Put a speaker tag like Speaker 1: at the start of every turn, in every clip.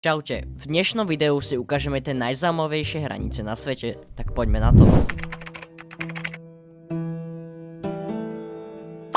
Speaker 1: Čaute, v dnešnom videu si ukážeme tie najzaujímavejšie hranice na svete, tak poďme na to.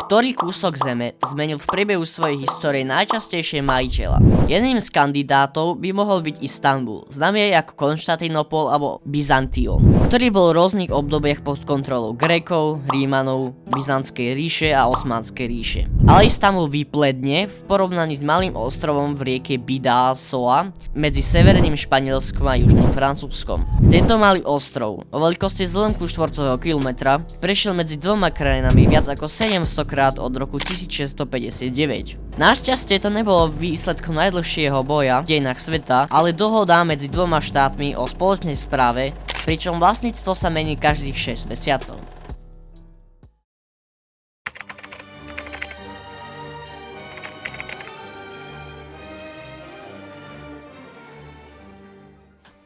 Speaker 1: Ktorý kúsok zeme zmenil v priebehu svojej histórie najčastejšie majiteľa? Jedným z kandidátov by mohol byť Istanbul, známy aj ako Konštantinopol alebo Byzantium, ktorý bol v rôznych obdobiach pod kontrolou Grékov, Rímanov, Byzantskej ríše a Osmanskej ríše. Ale Istanbul vypledne v porovnaní s malým ostrovom v rieke Bidasoa medzi severným Španielskom a južným Francúzskom. Tento malý ostrov o veľkosti zlomku štvorcového kilometra prešiel medzi dvoma krajinami viac ako 700 krát od roku 1659. Našťastie to nebolo výsledkom najdlhšieho boja v dejinách sveta, ale dohoda medzi dvoma štátmi o spoločnej správe, pričom vlastníctvo sa mení každých 6 mesiacov.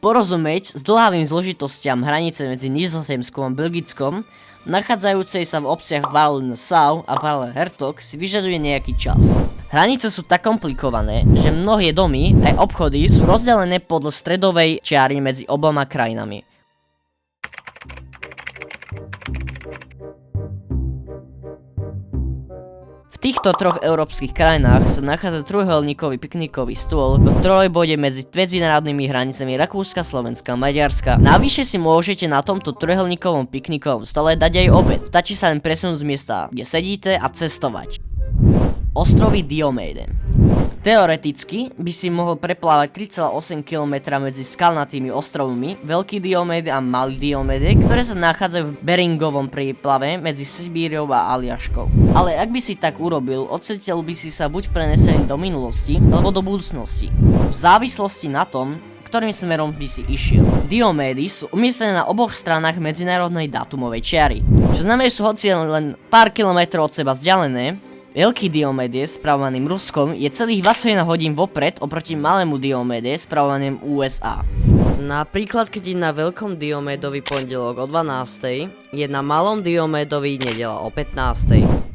Speaker 1: Porozumieť zdĺhavým zložitostiam hranice medzi Nizozemskom a Belgickom, nachádzajúcej sa v obciach Val-le-Nassau a Val-le-Hertog, si vyžaduje nejaký čas. Hranice sú tak komplikované, že mnohé domy aj obchody sú rozdelené podľa stredovej čiary medzi oboma krajinami. V týchto troch európskych krajinách sa nachádza trojuholníkový piknikový stôl v trojbode medzi medzinárodnými hranicami Rakúska, Slovenska a Maďarska. Navyše si môžete na tomto trojuholníkovom piknikovom stole dať aj obed. Stačí sa len presunúť z miesta, kde sedíte, a cestovať. Ostrovy Dioméde. Teoreticky by si mohol preplávať 3,8 km medzi skalnatými ostrovmi Veľký Dioméde a Malý Dioméde, ktoré sa nachádzajú v Beringovom príplave medzi Sibíriou a Aliaškou. Ale ak by si tak urobil, odcítil by si sa buď prenesený do minulosti, alebo do budúcnosti. V závislosti na tom, ktorým smerom by si išiel. Diomédy sú umiestnené na oboch stranách medzinárodnej dátumovej čiary, čo znamená, že sú hoci len pár kilometrov od seba vzdialené. Veľký Dioméde, spravovaným Ruskom, je celých 21 hodín vopred oproti malému Dioméde, spravovaným USA. Napríklad, keď je na Veľkom Diomédovi pondelok o 12:00, je na Malom Diomédovi nedeľa o 15:00.